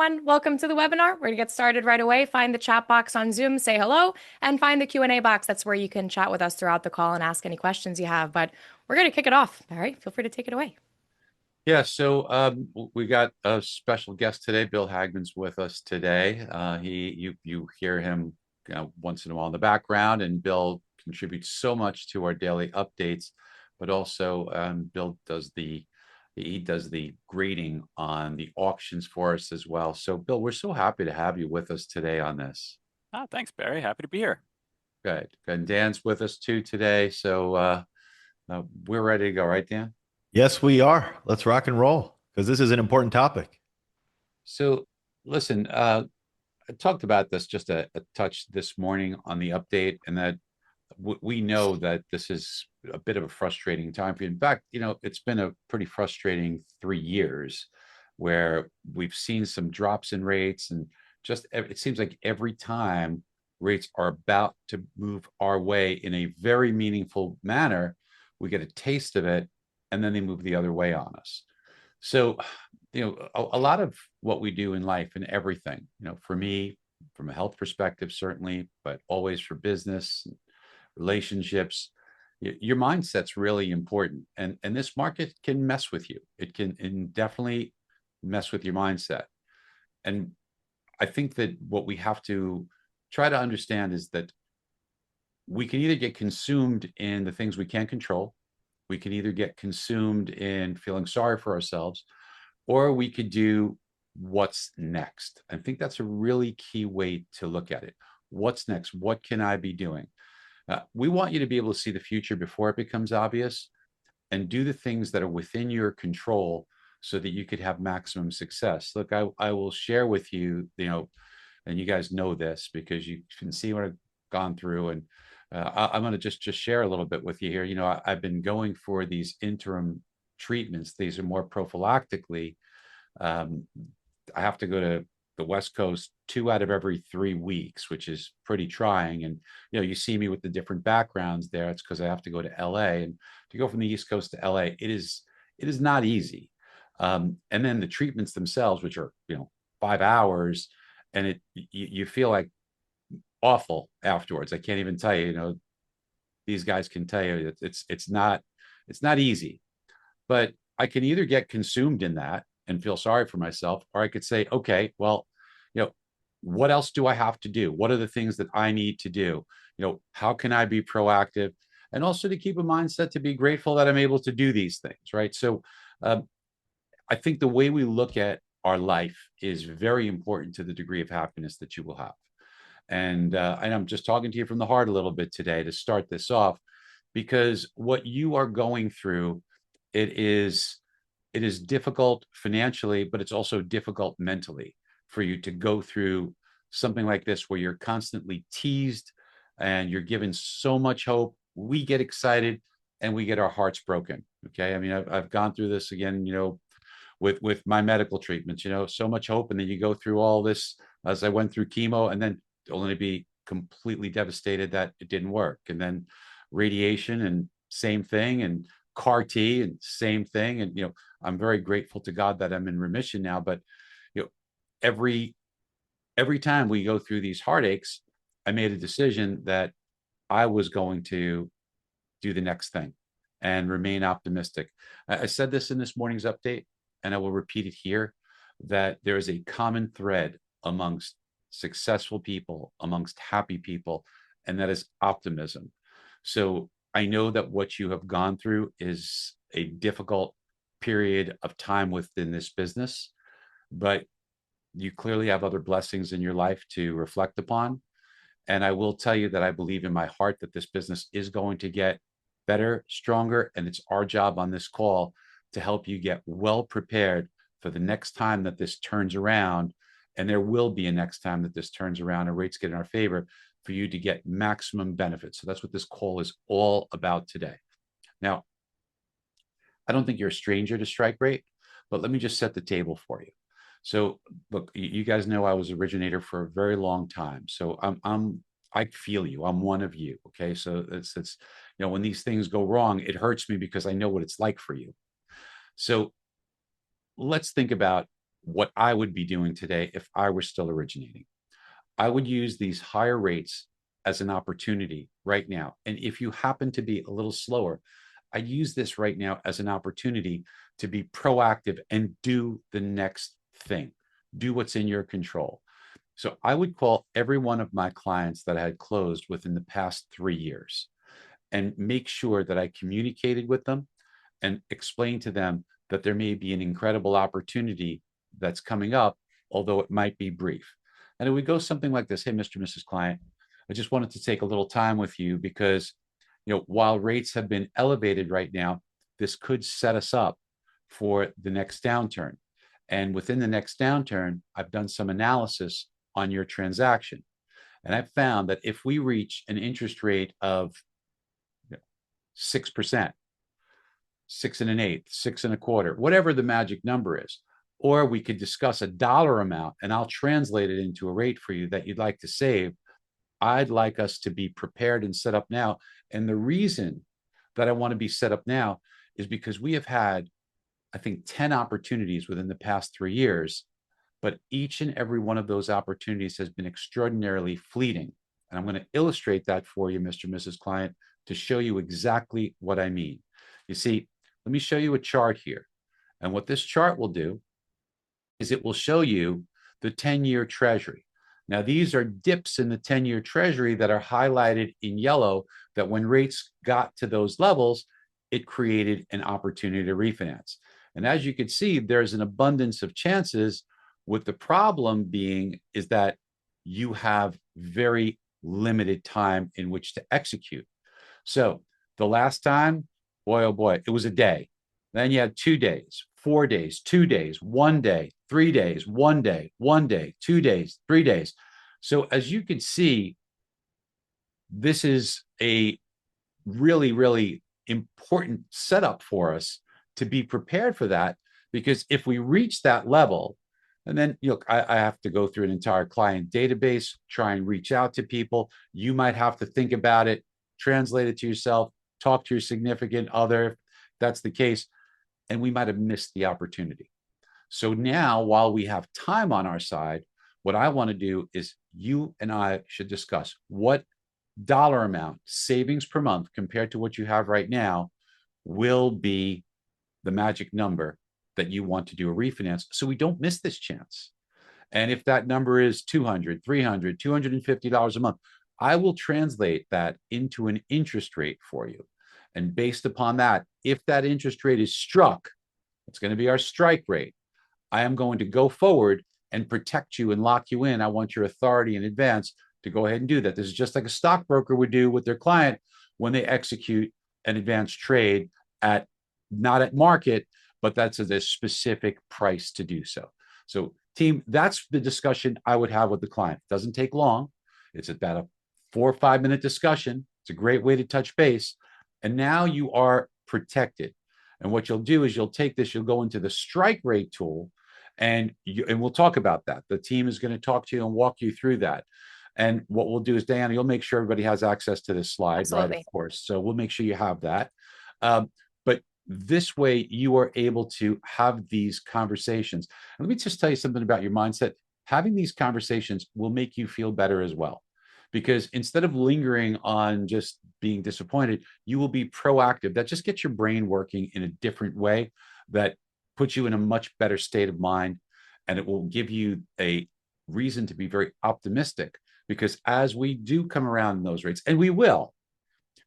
everyone. Welcome to the webinar. We're going to get started right away. Find the chat box on Zoom, say hello, and find the Q&A box. That's where you can chat with us throughout the call and ask any questions you have. But we're going to kick it off. All right, feel free to take it away. Yeah, so we got a special guest today. Bill Hagman's with us today. You hear him once in a while in the background, and Bill contributes so much to our daily updates. But also, Bill does the grading on the auctions for us as well. So, Bill, we're so happy to have you with us today on this. Thanks, Barry. Happy to be here. Good. And Dan's with us too today. So we're ready to go, right, Dan? Yes, we are. Let's rock and roll because this is an important topic. So, listen, I talked about this just a touch this morning on the update, and that we know that this is a bit of a frustrating time for you. In fact, it's been a pretty frustrating 3 years where we've seen some drops in rates, and just it seems like every time rates are about to move our way in a very meaningful manner, we get a taste of it, and then they move the other way on us. So, a lot of what we do in life and everything, for me, from a health perspective, certainly, but always for business, relationships, your mindset's really important. And this market can mess with you. It can definitely mess with your mindset. And I think that what we have to try to understand is that we can either get consumed in the things we can't control. We can either get consumed in feeling sorry for ourselves, or we could do what's next. I think that's a really key way to look at it. What's next? What can I be doing? We want you to be able to see the future before it becomes obvious and do the things that are within your control so that you could have maximum success. Look, I will share with you, and you guys know this because you can see what I've gone through, and I'm going to just share a little bit with you here. I've been going for these interim treatments. These are more prophylactically. I have to go to the West Coast 2 out of every 3 weeks, which is pretty trying. And, you see me with the different backgrounds there. It's because I have to go to LA, and to go from the East Coast to LA, it is not easy. And then the treatments themselves, which are, 5 hours, and you feel like awful afterwards. I can't even tell you, these guys can tell you it's not easy, but I can either get consumed in that and feel sorry for myself, or I could say, okay, well, what else do I have to do? What are the things that I need to do? How can I be proactive? And also to keep a mindset to be grateful that I'm able to do these things, right? So I think the way we look at our life is very important to the degree of happiness that you will have. And I'm just talking to you from the heart a little bit today to start this off, because what you are going through, it is difficult financially, but it's also difficult mentally for you to go through something like this where you're constantly teased and you're given so much hope. We get excited and we get our hearts broken. Okay. I mean, I've gone through this again, with my medical treatments, so much hope. And then you go through all this as I went through chemo, and then only to be completely devastated that it didn't work. And then radiation, and same thing, and CAR T, and same thing. And, I'm very grateful to God that I'm in remission now. But, every time we go through these heartaches, I made a decision that I was going to do the next thing and remain optimistic. I said this in this morning's update, and I will repeat it here, that there is a common thread amongst successful people, amongst happy people, and that is optimism. So I know that what you have gone through is a difficult period of time within this business, but you clearly have other blessings in your life to reflect upon. And I will tell you that I believe in my heart that this business is going to get better, stronger, and it's our job on this call to help you get well prepared for the next time that this turns around. And there will be a next time that this turns around and rates get in our favor, for you to get maximum benefit. So that's what this call is all about today. Now, I don't think you're a stranger to strike rate, but let me just set the table for you. So look, you guys know I was originator for a very long time. So I feel you. I'm one of you. Okay. So it's when these things go wrong, it hurts me because I know what it's like for you. So let's think about what I would be doing today if I were still originating. I would use these higher rates as an opportunity right now. And if you happen to be a little slower, I use this right now as an opportunity to be proactive and do the next thing. Do what's in your control. So I would call every one of my clients that I had closed within the past 3 years and make sure that I communicated with them and explained to them that there may be an incredible opportunity that's coming up, although it might be brief. And it would go something like this: hey, Mr. and Mrs. Client, I just wanted to take a little time with you because, while rates have been elevated right now, this could set us up for the next downturn. And within the next downturn, I've done some analysis on your transaction. And I've found that if we reach an interest rate of 6%, 6 1/8, 6 1/4, whatever the magic number is, or we could discuss a dollar amount and I'll translate it into a rate for you that you'd like to save. I'd like us to be prepared and set up now. And the reason that I want to be set up now is because we have had, I think, 10 opportunities within the past 3 years, but each and every one of those opportunities has been extraordinarily fleeting. And I'm going to illustrate that for you, Mr. and Mrs. Client, to show you exactly what I mean. You see, let me show you a chart here. And what this chart will do is it will show you the 10-year treasury. Now, these are dips in the 10-year treasury that are highlighted in yellow, that when rates got to those levels, it created an opportunity to refinance. And as you can see, there's an abundance of chances, with the problem being is that you have very limited time in which to execute. So the last time, boy, oh boy, it was a day. Then you had 2 days, 4 days, 2 days, 1 day, 3 days, 1 day, 1 day, 2 days, 3 days. So as you can see, this is a really, really important setup for us to be prepared for that, because if we reach that level, and then I have to go through an entire client database, try and reach out to people. You might have to think about it, translate it to yourself, talk to your significant other, if that's the case, and we might have missed the opportunity. So now, while we have time on our side, what I want to do is you and I should discuss what dollar amount savings per month compared to what you have right now will be the magic number that you want to do a refinance, so we don't miss this chance. And if that number is $200, $300, $250 a month, I will translate that into an interest rate for you. And based upon that, if that interest rate is struck, it's going to be our strike rate. I am going to go forward and protect you and lock you in. I want your authority in advance to go ahead and do that. This is just like a stockbroker would do with their client when they execute an advanced trade at, not at market, but that's a specific price to do so. So team, that's the discussion I would have with the client. It doesn't take long. It's about a 4 or 5 minute discussion. It's a great way to touch base. And now you are protected. And what you'll do is you'll take this, you'll go into the strike rate tool, and we'll talk about that. The team is going to talk to you and walk you through that. And what we'll do is, Diana, you'll make sure everybody has access to this slide, Absolutely. right? Of course. So we'll make sure you have that. But this way you are able to have these conversations. And let me just tell you something about your mindset. Having these conversations will make you feel better as well, because instead of lingering on just being disappointed, you will be proactive. That just gets your brain working in a different way, that puts you in a much better state of mind, and it will give you a reason to be very optimistic, because as we do come around in those rates, and we will,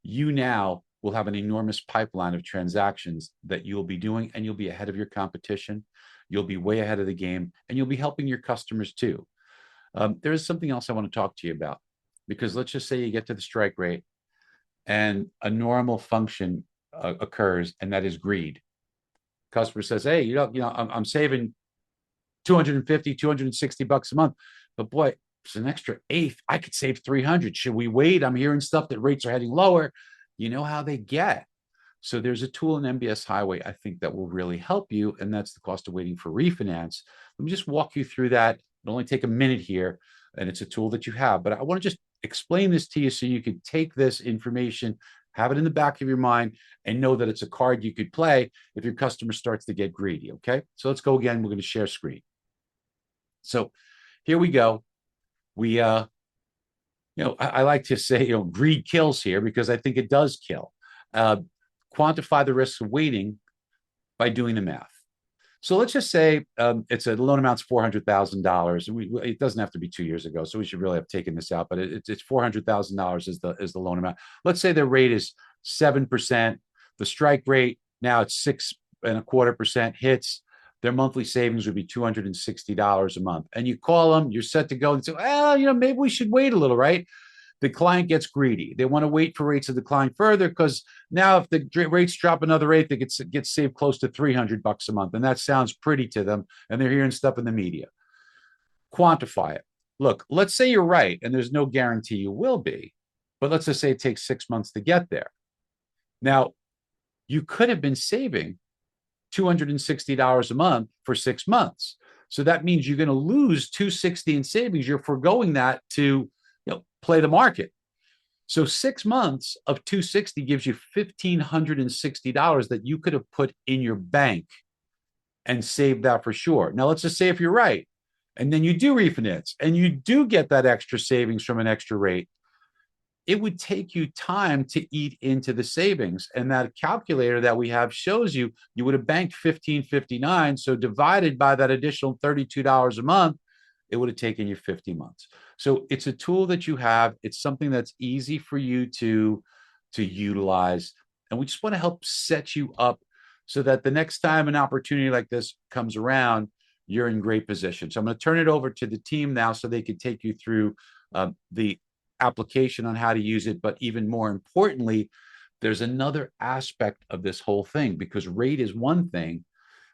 you now will have an enormous pipeline of transactions that you'll be doing, and you'll be ahead of your competition. You'll be way ahead of the game, and you'll be helping your customers too. There is something else I want to talk to you about, because let's just say you get to the strike rate and a normal function occurs, and that is greed. Customer says, hey, I'm saving 250, 260 bucks a month, but boy, it's an extra eighth. I could save 300. Should we wait? I'm hearing stuff that rates are heading lower. You know how they get. So there's a tool in MBS Highway, I think, that will really help you, and that's the cost of waiting for refinance. Let me just walk you through that. It'll only take a minute here, and it's a tool that you have. But I want to just explain this to you so you could take this information, have it in the back of your mind, and know that it's a card you could play if your customer starts to get greedy, okay? So let's go again. We're going to share screen. So here we go. We, I like to say, greed kills here because I think it does kill. Uh, Quantify the risks of waiting by doing the math. So let's just say it's a loan amount's $400,000. It doesn't have to be 2 years ago, so we should really have taken this out. But it's $400,000 is the loan amount. Let's say the rate is 7%. The strike rate now it's 6.25% hits. Their monthly savings would be $260 a month. And you call them, you're set to go, and say, well, maybe we should wait a little, right? The client gets greedy. They want to wait for rates to decline further because now if the rates drop another rate, they get saved close to $300 a month. And that sounds pretty to them. And they're hearing stuff in the media. Quantify it. Look, let's say you're right, and there's no guarantee you will be, but let's just say it takes 6 months to get there. Now, you could have been saving $260 a month for 6 months. So that means you're going to lose $260 in savings. You're foregoing that to play the market. So 6 months of $260 gives you $1,560 that you could have put in your bank and saved that for sure. Now, let's just say if you're right, and then you do refinance and you do get that extra savings from an extra rate, it would take you time to eat into the savings. And that calculator that we have shows you would have banked $1,559. So divided by that additional $32 a month, it would have taken you 50 months. So it's a tool that you have. It's something that's easy for you to utilize. And we just want to help set you up so that the next time an opportunity like this comes around, you're in great position. So I'm going to turn it over to the team now so they can take you through the application on how to use it. But even more importantly, there's another aspect of this whole thing, because rate is one thing.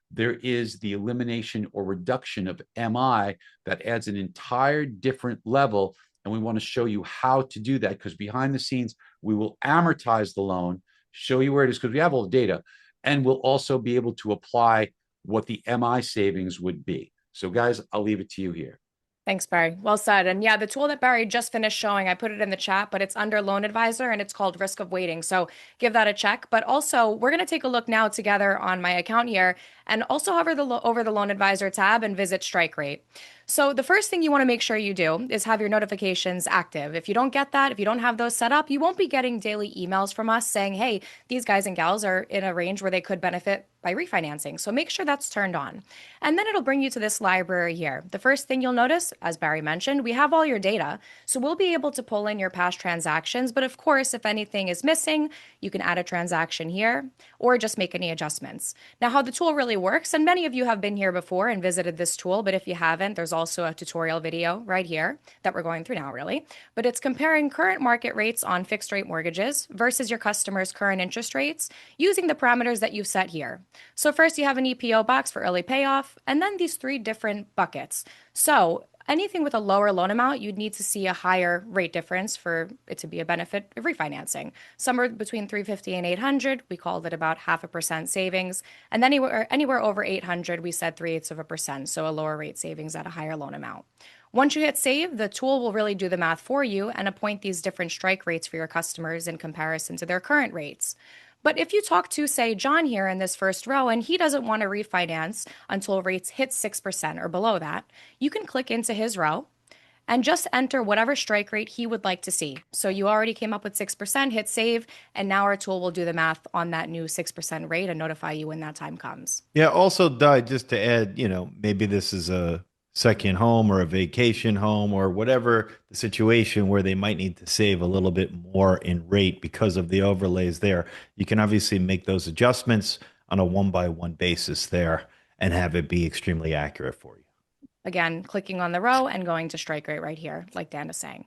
There is the elimination or reduction of MI that adds an entire different level. And we want to show you how to do that, because behind the scenes, we will amortize the loan, show you where it is, because we have all the data, and we'll also be able to apply what the MI savings would be. So guys, I'll leave it to you here. Thanks, Barry. Well said. And yeah, the tool that Barry just finished showing, I put it in the chat, but it's under Loan Advisor and it's called Risk of Waiting. So give that a check. But also, we're going to take a look now together on my account here and also hover over the Loan Advisor tab and visit Strike Rate. So the first thing you want to make sure you do is have your notifications active. If you don't get that, if you don't have those set up, you won't be getting daily emails from us saying, hey, these guys and gals are in a range where they could benefit by refinancing. So make sure that's turned on. And then it'll bring you to this library here. The first thing you'll notice, as Barry mentioned, we have all your data. So we'll be able to pull in your past transactions. But of course, if anything is missing, you can add a transaction here or just make any adjustments. Now, how the tool really works, and many of you have been here before and visited this tool, but if you haven't, there's also a tutorial video right here that we're going through now, really. But it's comparing current market rates on fixed rate mortgages versus your customers' current interest rates using the parameters that you've set here. So first you have an EPO box for early payoff, and then these 3 different buckets. So anything with a lower loan amount, you'd need to see a higher rate difference for it to be a benefit of refinancing. Somewhere between 350 and 800, we called it about 0.5% savings. And then anywhere over 800, we said 0.3%, so a lower rate savings at a higher loan amount. Once you hit save, the tool will really do the math for you and appoint these different strike rates for your customers in comparison to their current rates. But if you talk to, say, John here in this first row, and he doesn't want to refinance until rates hit 6% or below that, you can click into his row and just enter whatever strike rate he would like to see. So you already came up with 6%, hit save, and now our tool will do the math on that new 6% rate and notify you when that time comes. Yeah. Also, Di, just to add, maybe this is a second home or a vacation home or whatever the situation where they might need to save a little bit more in rate because of the overlays there. You can obviously make those adjustments on a 1-by-1 basis there and have it be extremely accurate for you. Again, clicking on the row and going to strike rate right here, like Dan is saying.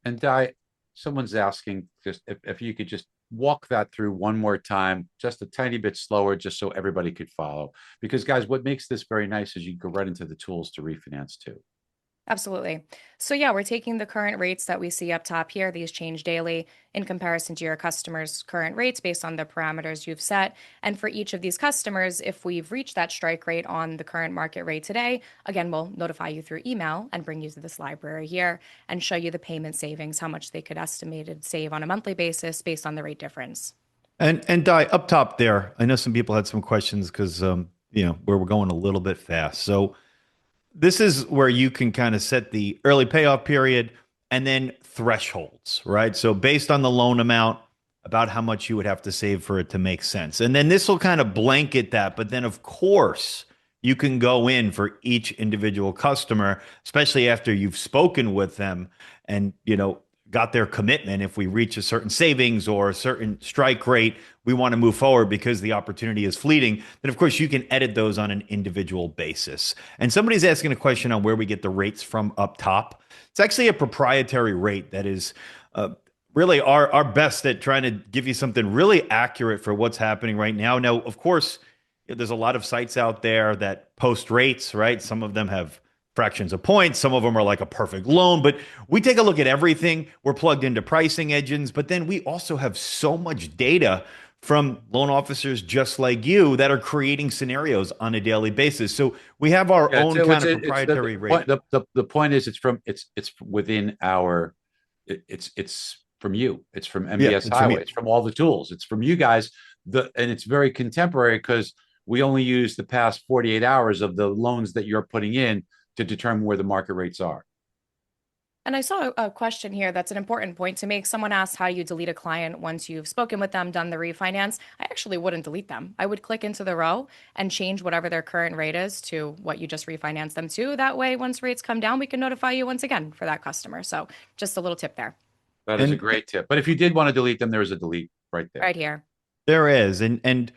And Di, someone's asking just if you could just walk that through one more time, just a tiny bit slower, just so everybody could follow. Because guys, what makes this very nice is you go right into the tools to refinance too. Absolutely. So yeah, we're taking the current rates that we see up top here. These change daily in comparison to your customers' current rates based on the parameters you've set. And for each of these customers, if we've reached that strike rate on the current market rate today, again, we'll notify you through email and bring you to this library here and show you the payment savings, how much they could estimated save on a monthly basis based on the rate difference. And Di, up top there, I know some people had some questions because, we're going a little bit fast. So this is where you can kind of set the early payoff period and then thresholds, right? So based on the loan amount, about how much you would have to save for it to make sense. And then this will kind of blanket that. But then, of course, you can go in for each individual customer, especially after you've spoken with them and, got their commitment. If we reach a certain savings or a certain strike rate, we want to move forward because the opportunity is fleeting, then of course you can edit those on an individual basis. And somebody's asking a question on where we get the rates from up top. It's actually a proprietary rate that is really our best at trying to give you something really accurate for what's happening right now. Now, of course, there's a lot of sites out there that post rates, right? Some of them have fractions of points. Some of them are like a perfect loan, but we take a look at everything. We're plugged into pricing engines, but then we also have so much data from loan officers just like you that are creating scenarios on a daily basis. So we have our own kind of proprietary rate. The point is it's within our it's from you. It's from MBS Highway. It's from all the tools. It's from you guys. And it's very contemporary because we only use the past 48 hours of the loans that you're putting in to determine where the market rates are. And I saw a question here that's an important point to make. Someone asked how you delete a client once you've spoken with them, done the refinance. I actually wouldn't delete them. I would click into the row and change whatever their current rate is to what you just refinanced them to. That way, once rates come down, we can notify you once again for that customer. So just a little tip there. That is a great tip. But if you did want to delete them, there is a delete right there. Right here. There is. And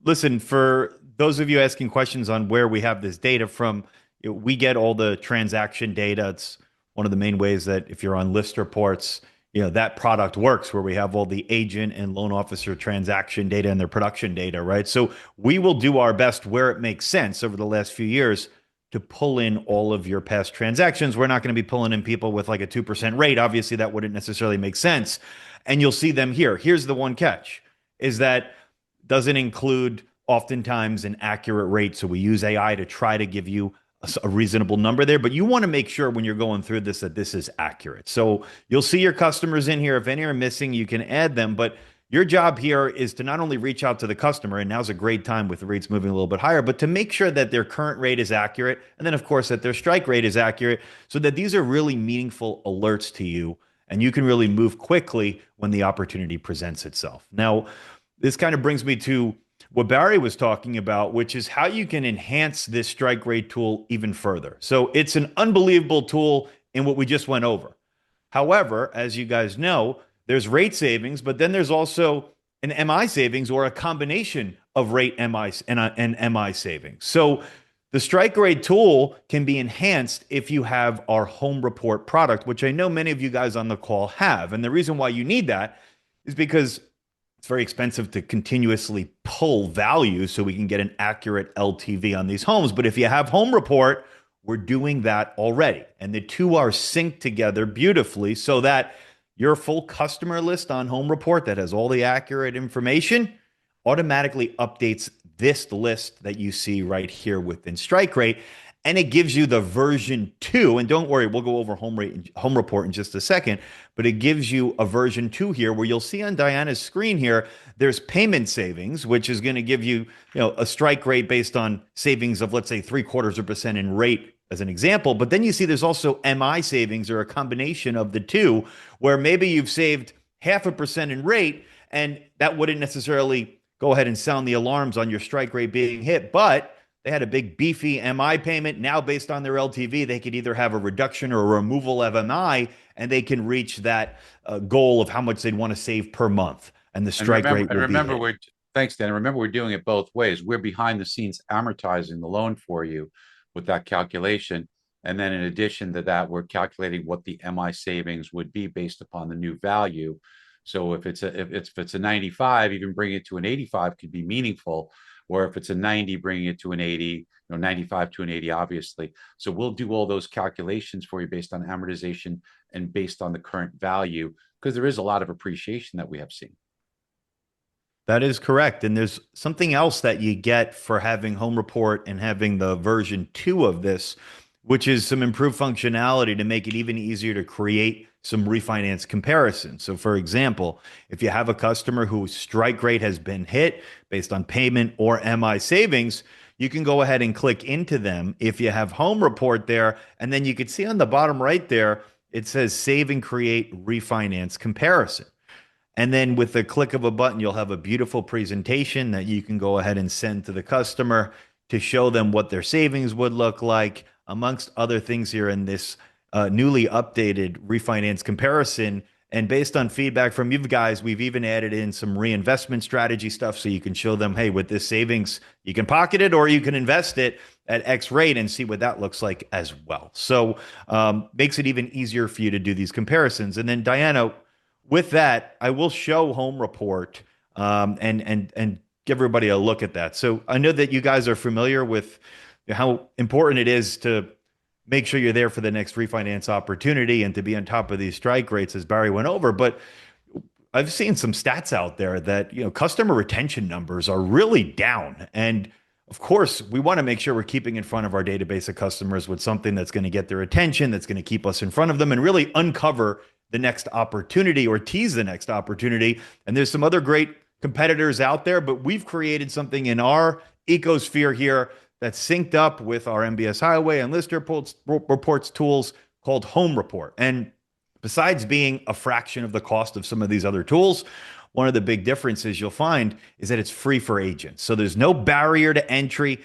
listen, for those of you asking questions on where we have this data from, we get all the transaction data. It's one of the main ways that if you're on list reports, that product works, where we have all the agent and loan officer transaction data and their production data, right? So we will do our best where it makes sense over the last few years to pull in all of your past transactions. We're not going to be pulling in people with like a 2% rate. Obviously, that wouldn't necessarily make sense. And you'll see them here. Here's the one catch, is that doesn't include oftentimes an accurate rate. So we use AI to try to give you a reasonable number there, but you want to make sure when you're going through this that this is accurate. So you'll see your customers in here. If any are missing, you can add them, but your job here is to not only reach out to the customer, and now's a great time with the rates moving a little bit higher, but to make sure that their current rate is accurate, and then of course that their strike rate is accurate, so that these are really meaningful alerts to you, and you can really move quickly when the opportunity presents itself. Now, this kind of brings me to what Barry was talking about, which is how you can enhance this strike rate tool even further. So it's an unbelievable tool in what we just went over. However, as you guys know, there's rate savings, but then there's also an MI savings or a combination of rate MI and MI savings. So the strike rate tool can be enhanced if you have our home report product, which I know many of you guys on the call have. And the reason why you need that is because it's very expensive to continuously pull value so we can get an accurate LTV on these homes. But if you have home report, we're doing that already. And the two are synced together beautifully so that your full customer list on home report that has all the accurate information automatically updates this list that you see right here within strike rate. And it gives you the version 2. And don't worry, we'll go over home report in just a second. But it gives you a version 2 here where you'll see on Diana's screen here, there's payment savings, which is going to give you, a strike rate based on savings of, let's say, 0.75% in rate as an example. But then you see there's also MI savings, or a combination of the two, where maybe you've saved 0.5% in rate, and that wouldn't necessarily go ahead and sound the alarms on your strike rate being hit. But they had a big beefy MI payment. Now, based on their LTV, they could either have a reduction or a removal of MI, and they can reach that goal of how much they'd want to save per month. And the strike rate will be hit. Thanks, Dan. Remember, we're doing it both ways. We're behind the scenes amortizing the loan for you with that calculation. And then in addition to that, we're calculating what the MI savings would be based upon the new value. So if it's a 95, even bringing it to an 85 could be meaningful. Or if it's a 90, bringing it to an 80, 95 to an 80, obviously. So we'll do all those calculations for you based on amortization and based on the current value, because there is a lot of appreciation that we have seen. That is correct. And there's something else that you get for having home report and having the version 2 of this, which is some improved functionality to make it even easier to create some refinance comparisons. So for example, if you have a customer whose strike rate has been hit based on payment or MI savings, you can go ahead and click into them if you have home report there. And then you can see on the bottom right there, it says save and create refinance comparison. And then with the click of a button, you'll have a beautiful presentation that you can go ahead and send to the customer to show them what their savings would look like, amongst other things here in this newly updated refinance comparison. And based on feedback from you guys, we've even added in some reinvestment strategy stuff so you can show them, hey, with this savings, you can pocket it or you can invest it at X rate and see what that looks like as well. So makes it even easier for you to do these comparisons. And then Diana, with that, I will show Home Report and give everybody a look at that. So I know that you guys are familiar with how important it is to make sure you're there for the next refinance opportunity and to be on top of these strike rates, as Barry went over. But I've seen some stats out there that customer retention numbers are really down, and of course, we want to make sure we're keeping in front of our database of customers with something that's going to get their attention, that's going to keep us in front of them, and really uncover the next opportunity or tease the next opportunity. And there's some other great competitors out there, but we've created something in our ecosphere here that's synced up with our MBS Highway and List Reports tools called Home Report. And besides being a fraction of the cost of some of these other tools, one of the big differences you'll find is that it's free for agents. So there's no barrier to entry.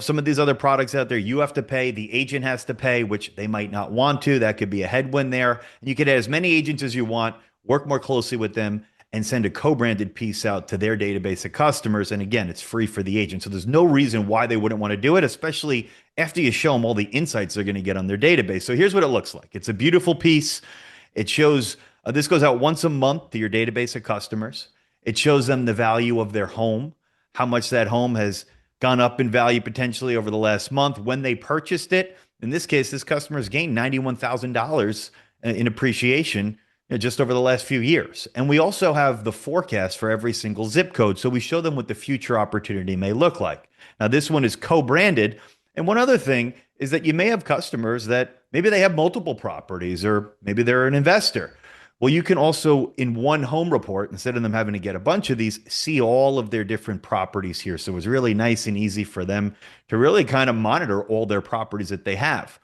Some of these other products out there, you have to pay, the agent has to pay, which they might not want to. That could be a headwind there. And you could add as many agents as you want, work more closely with them, and send a co-branded piece out to their database of customers. And again, it's free for the agent. So there's no reason why they wouldn't want to do it, especially after you show them all the insights they're going to get on their database. So here's what it looks like. It's a beautiful piece. It shows, this goes out once a month to your database of customers. It shows them the value of their home, how much that home has gone up in value potentially over the last month, when they purchased it. In this case, this customer's gained $91,000 in appreciation just over the last few years. And we also have the forecast for every single zip code. So we show them what the future opportunity may look like. Now, this one is co-branded. And one other thing is that you may have customers that maybe they have multiple properties, or maybe they're an investor. Well, you can also, in one home report, instead of them having to get a bunch of these, see all of their different properties here. So it was really nice and easy for them to really kind of monitor all their properties that they have.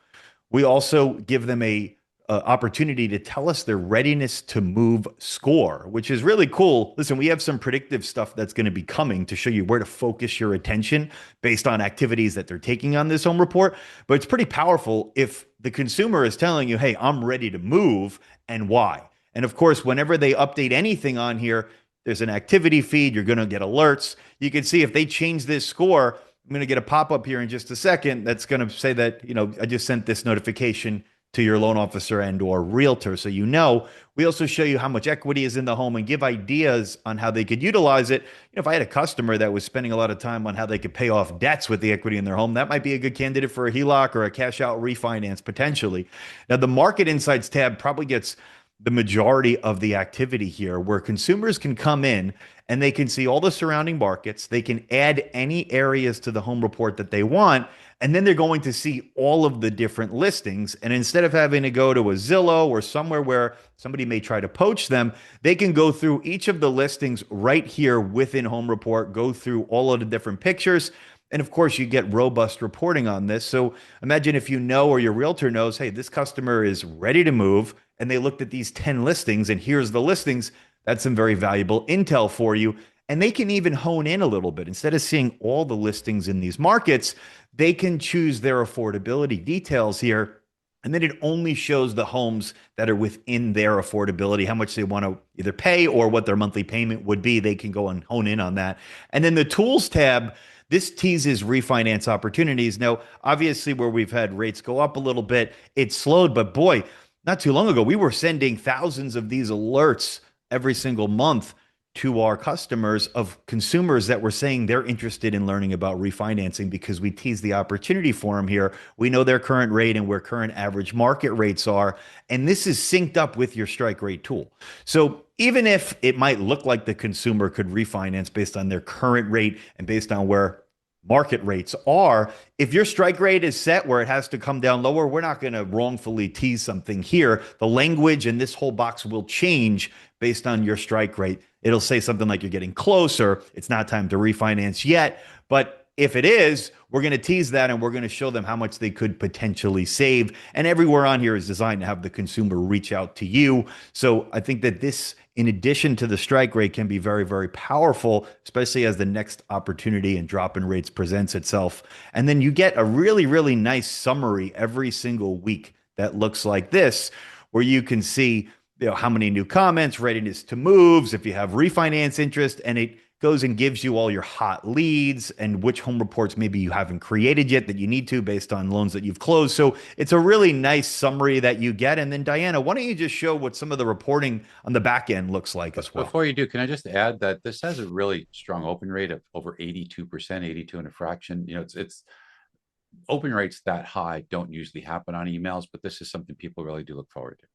We also give them a opportunity to tell us their readiness to move score, which is really cool. Listen, we have some predictive stuff that's going to be coming to show you where to focus your attention based on activities that they're taking on this home report. But it's pretty powerful if the consumer is telling you, hey, I'm ready to move, and why. And of course, whenever they update anything on here, there's an activity feed. You're going to get alerts. You can see if they change this score, I'm going to get a pop-up here in just a second that's going to say that, I just sent this notification to your loan officer and or realtor. So we also show you how much equity is in the home and give ideas on how they could utilize it. If I had a customer that was spending a lot of time on how they could pay off debts with the equity in their home, that might be a good candidate for a HELOC or a cash out refinance potentially. Now, the Market Insights tab probably gets the majority of the activity here, where consumers can come in and they can see all the surrounding markets. They can add any areas to the home report that they want. And then they're going to see all of the different listings. And instead of having to go to a Zillow or somewhere where somebody may try to poach them, they can go through each of the listings right here within Home Report, go through all of the different pictures. And of course, you get robust reporting on this. So imagine if or your realtor knows, hey, this customer is ready to move, and they looked at these 10 listings, and here's the listings. That's some very valuable intel for you. And they can even hone in a little bit. Instead of seeing all the listings in these markets, they can choose their affordability details here. And then it only shows the homes that are within their affordability, how much they want to either pay or what their monthly payment would be. They can go and hone in on that. And then the tools tab, this teases refinance opportunities. Now, obviously, where we've had rates go up a little bit, it slowed. But boy, not too long ago, we were sending thousands of these alerts every single month to our customers of consumers that were saying they're interested in learning about refinancing because we tease the opportunity for them here. We know their current rate and where current average market rates are. And this is synced up with your strike rate tool. So even if it might look like the consumer could refinance based on their current rate and based on where market rates are, if your strike rate is set where it has to come down lower, we're not going to wrongfully tease something here. The language in this whole box will change based on your strike rate. It'll say something like you're getting closer. It's not time to refinance yet, but if it is, we're going to tease that and we're going to show them how much they could potentially save. And everywhere on here is designed to have the consumer reach out to you. So I think that this, in addition to the strike rate, can be very, very powerful, especially as the next opportunity and drop in rates presents itself. And then you get a really, really nice summary every single week that looks like this, where you can see, how many new comments, readiness to moves, if you have refinance interest, and it goes and gives you all your hot leads and which home reports maybe you haven't created yet that you need to based on loans that you've closed. So it's a really nice summary that you get. And then Diana, why don't you just show what some of the reporting on the back end looks like as well? Before you do, can I just add that this has a really strong open rate of over 82%, 82 and a fraction. It's open rates that high don't usually happen on emails, but this is something people really do look forward to.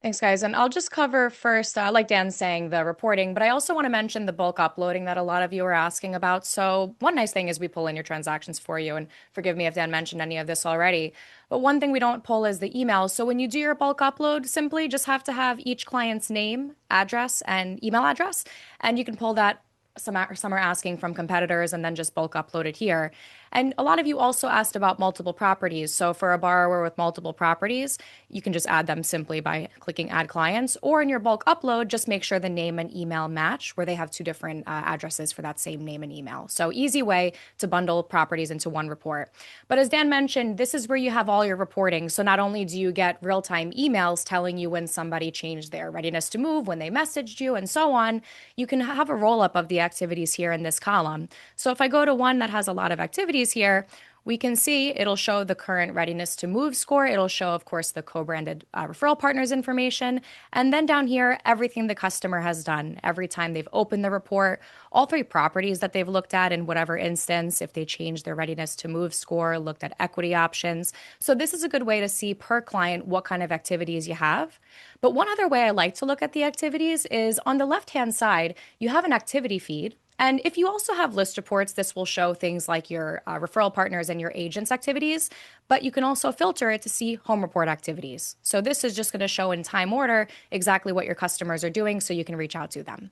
Thanks, guys. And I'll just cover first, like Dan's saying, the reporting, but I also want to mention the bulk uploading that a lot of you are asking about. So one nice thing is we pull in your transactions for you. And forgive me if Dan mentioned any of this already. But one thing we don't pull is the email. So when you do your bulk upload, simply just have to have each client's name, address, and email address. And you can pull that. Some are asking from competitors and then just bulk upload it here. And a lot of you also asked about multiple properties. So for a borrower with multiple properties, you can just add them simply by clicking add clients, or in your bulk upload, just make sure the name and email match where they have two different addresses for that same name and email. So easy way to bundle properties into one report. But as Dan mentioned, this is where you have all your reporting. So not only do you get real-time emails telling you when somebody changed their readiness to move, when they messaged you, and so on, you can have a roll-up of the activities here in this column. So if I go to one that has a lot of activities here, we can see it'll show the current readiness to move score. It'll show, of course, the co-branded referral partners information. And then down here, everything the customer has done every time they've opened the report, all three properties that they've looked at in whatever instance, if they changed their readiness to move score, looked at equity options. So this is a good way to see per client what kind of activities you have. But one other way I like to look at the activities is on the left-hand side, you have an activity feed. And if you also have list reports, this will show things like your referral partners and your agents' activities, but you can also filter it to see home report activities. So this is just going to show in time order exactly what your customers are doing so you can reach out to them.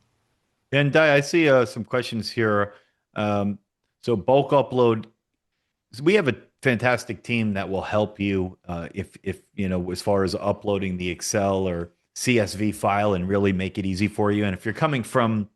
And Di, I see some questions here. So bulk upload, we have a fantastic team that will help you if as far as uploading the Excel or CSV file and really make it easy for you. And if you're coming from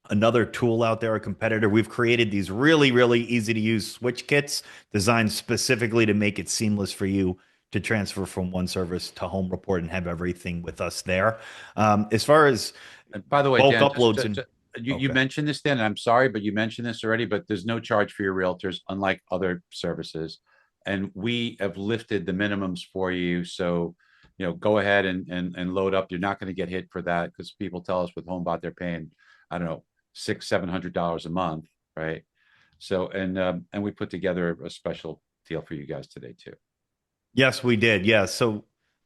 another tool out there, a competitor, we've created these really, really easy to use switch kits designed specifically to make it seamless for you to transfer from one service to home report and have everything with us there. As far as And by the way, bulk Dan, uploads, you mentioned this, Dan, and I'm sorry, but you mentioned this already, but there's no charge for your realtors, unlike other services. And we have lifted the minimums for you. So, go ahead and load up. You're not going to get hit for that because people tell us with HomeBot, they're paying, I don't know, $600-700 a month, right? So, and we put together a special deal for you guys today too. Yes, we did. Yeah. So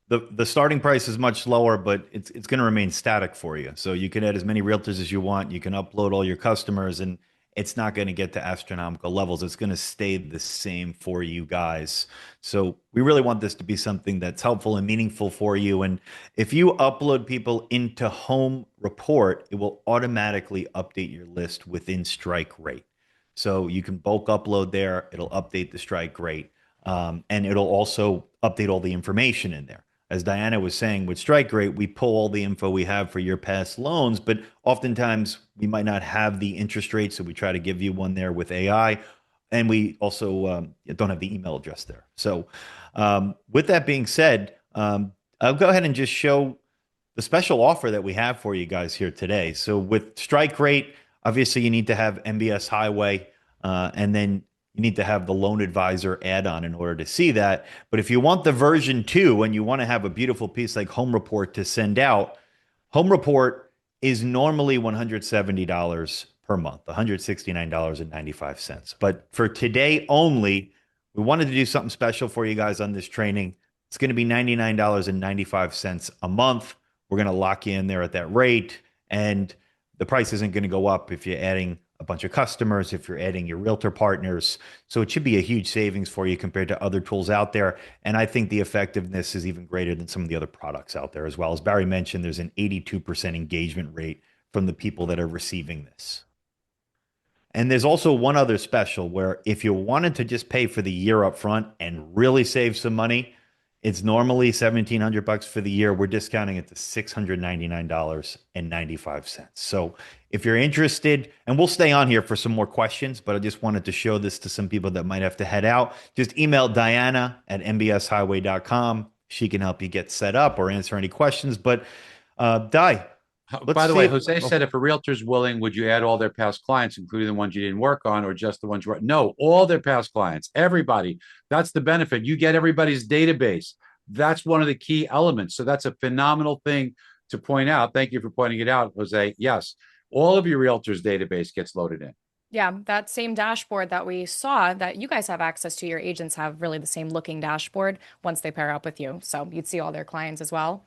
the starting price is much lower, but it's going to remain static for you. So you can add as many realtors as you want. You can upload all your customers, and it's not going to get to astronomical levels. It's going to stay the same for you guys. So we really want this to be something that's helpful and meaningful for you. And if you upload people into Home Report, it will automatically update your list within strike rate. So you can bulk upload there. It'll update the strike rate. And it'll also update all the information in there. As Diana was saying, with strike rate, we pull all the info we have for your past loans, but oftentimes we might not have the interest rate, so we try to give you one there with AI. And we also don't have the email address there. So with that being said, I'll go ahead and just show the special offer that we have for you guys here today. So with strike rate, obviously you need to have MBS Highway, and then you need to have the loan advisor add-on in order to see that. But if you want the version 2 and you want to have a beautiful piece like Home Report to send out, Home Report is normally $170 per month, $169.95. But for today only, we wanted to do something special for you guys on this training. It's going to be $99.95 a month. We're going to lock you in there at that rate, and the price isn't going to go up if you're adding a bunch of customers, if you're adding your realtor partners. So it should be a huge savings for you compared to other tools out there. And I think the effectiveness is even greater than some of the other products out there as well. As Barry mentioned, there's an 82% engagement rate from the people that are receiving this. And there's also one other special where if you wanted to just pay for the year up front and really save some money, it's normally $1,700 for the year. We're discounting it to $699.95. So if you're interested, and we'll stay on here for some more questions, but I just wanted to show this to some people that might have to head out. Just email Diana at mbshighway.com. She can help you get set up or answer any questions. But Di, let's By the see way, if, Jose said if a realtor's willing, would you add all their past clients, including the ones you didn't work on, or just the ones you were? No, all their past clients, everybody. That's the benefit. You get everybody's database. That's one of the key elements. So that's a phenomenal thing to point out. Thank you for pointing it out, Jose. Yes, all of your realtors' database gets loaded in. Yeah, that same dashboard that we saw that you guys have access to, your agents have really the same looking dashboard once they pair up with you. So you'd see all their clients as well.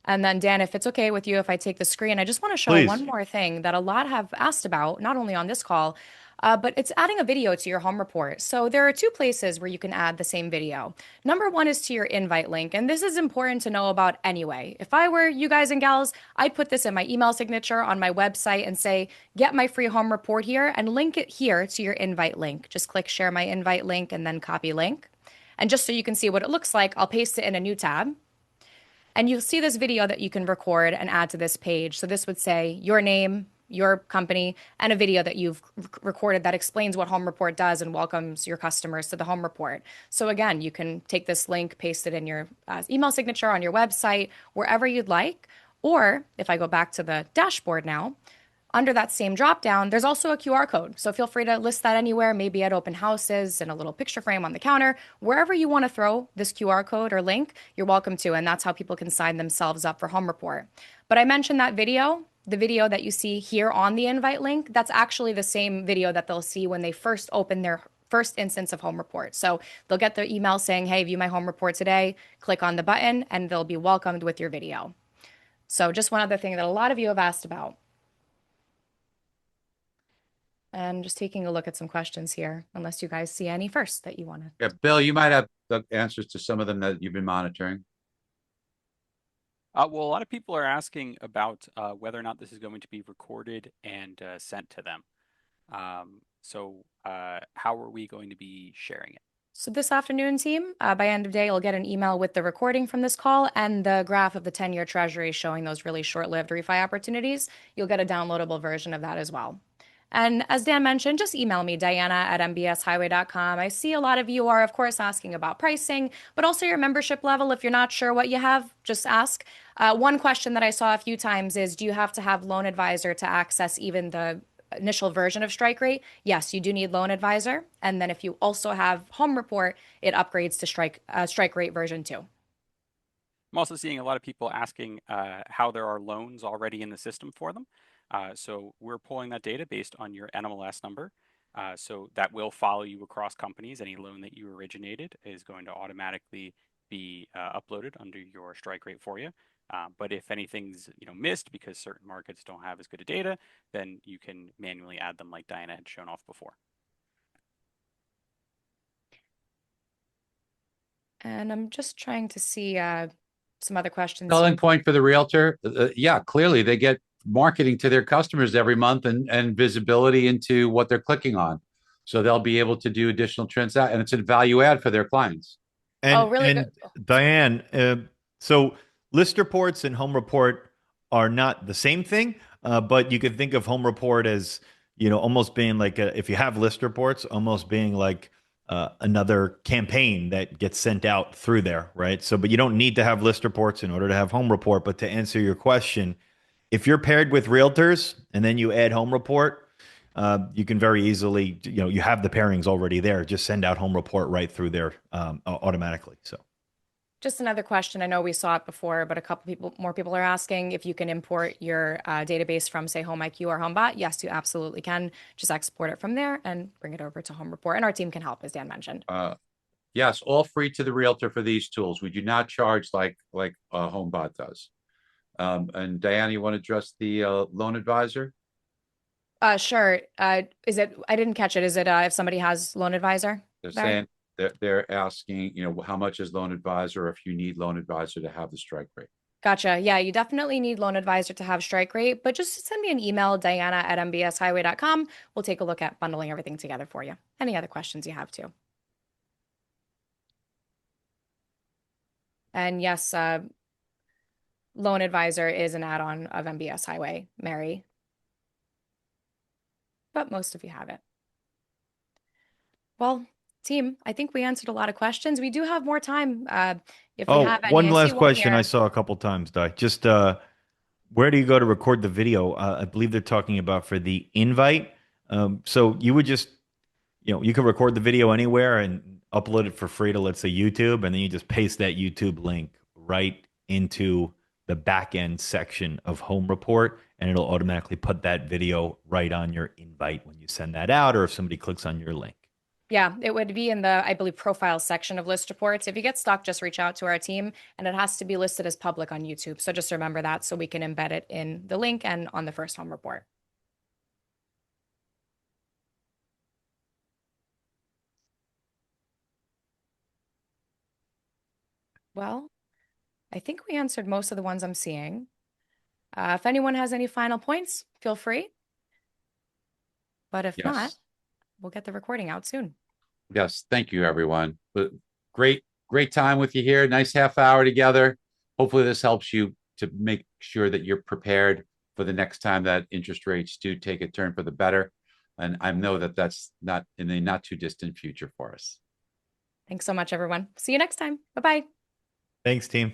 And then, Dan, if it's okay with you, if I take the screen, I just want to show please. one more thing that a lot have asked about, not only on this call, but it's adding a video to your home report. So there are two places where you can add the same video. Number one is to your invite link, and this is important to know about anyway. If I were you guys and gals, I'd put this in my email signature on my website and say, get my free home report here and link it here to your invite link. Just click share my invite link and then copy link. And just so you can see what it looks like, I'll paste it in a new tab. And you'll see this video that you can record and add to this page. So this would say your name, your company, and a video that you've recorded that explains what Home Report does and welcomes your customers to the Home Report. So again, you can take this link, paste it in your email signature on your website, wherever you'd like. Or if I go back to the dashboard now, under that same dropdown, there's also a QR code. So feel free to list that anywhere, maybe at open houses and a little picture frame on the counter. Wherever you want to throw this QR code or link, you're welcome to. And that's how people can sign themselves up for Home Report. But I mentioned that video, the video that you see here on the invite link, that's actually the same video that they'll see when they first open their first instance of Home Report. So they'll get their email saying, hey, view my Home Report today, click on the button, and they'll be welcomed with your video. So just one other thing that a lot of you have asked about. And just taking a look at some questions here, unless you guys see any first that you want to. Yeah, Bill, you might have the answers to some of them that you've been monitoring. Well, a lot of people are asking about whether or not this is going to be recorded and sent to them. How are we going to be sharing it? So this afternoon, team, by end of day, you'll get an email with the recording from this call and the graph of the 10-year treasury showing those really short-lived refi opportunities. You'll get a downloadable version of that as well. And as Dan mentioned, just email me, Diana at mbshighway.com. I see a lot of you are, of course, asking about pricing, but also your membership level. If you're not sure what you have, just ask. One question that I saw a few times is, do you have to have Loan Advisor to access even the initial version of Strike Rate? Yes, you do need Loan Advisor. And then if you also have Home Report, it upgrades to Strike Rate version 2. I'm also seeing a lot of people asking how there are loans already in the system for them. So we're pulling that data based on your NMLS number. So that will follow you across companies. Any loan that you originated is going to automatically be uploaded under your strike rate for you. But if anything's missed because certain markets don't have as good a data, then you can manually add them like Diana had shown off before. And I'm just trying to see some other questions. Selling point for the realtor. Yeah, clearly they get marketing to their customers every month and visibility into what they're clicking on. So they'll be able to do additional transactions, and it's a value add for their clients. And, really and good. Diane, so list reports and home report are not the same thing, but you could think of home report as, almost being like if you have list reports, almost being like another campaign that gets sent out through there, right? So, but you don't need to have list reports in order to have home report. But to answer your question, if you're paired with realtors and then you add home report, you can very easily, you have the pairings already there. Just send out home report right through there automatically. So, just another question. I know we saw it before, but more people are asking if you can import your database from, say, Home IQ or HomeBot. Yes, you absolutely can. Just export it from there and bring it over to Home Report, and our team can help, as Dan mentioned. Yes, all free to the realtor for these tools. We do not charge like HomeBot does. And Diana, you want to address the loan advisor? Sure. Is it? I didn't catch it. Is it if somebody has Loan Advisor? They're Barry? saying they're asking, how much is loan advisor, or if you need loan advisor to have the strike rate. Gotcha. Yeah, you definitely need loan advisor to have strike rate, but just send me an email, diana@mbshighway.com. We'll take a look at bundling everything together for you. Any other questions you have too. And yes, loan advisor is an add-on of MBS Highway, Mary. But most of you have it. Well, team, I think we answered a lot of questions. We do have more time if we have any. One I see last one question I here. saw a couple times, Di. Just where do you go to record the video? I believe they're talking about for the invite. So you would just, you could record the video anywhere and upload it for free to, let's say, YouTube, and then you just paste that YouTube link right into the back end section of Home Report, and it'll automatically put that video right on your invite when you send that out, or if somebody clicks on your link. Yeah, it would be in the, I believe, profile section of list reports. If you get stuck, just reach out to our team, and it has to be listed as public on YouTube. So just remember that so we can embed it in the link and on the first home report. Well, I think we answered most of the ones I'm seeing. If anyone has any final points, feel free. But if not, Yes. we'll get the recording out soon. Yes. Thank you, everyone. But great time with you here. Nice half hour together. Hopefully this helps you to make sure that you're prepared for the next time that interest rates do take a turn for the better. And I know that that's not in a not too distant future for us. Thanks so much, everyone. See you next time. Bye-bye. Thanks, team.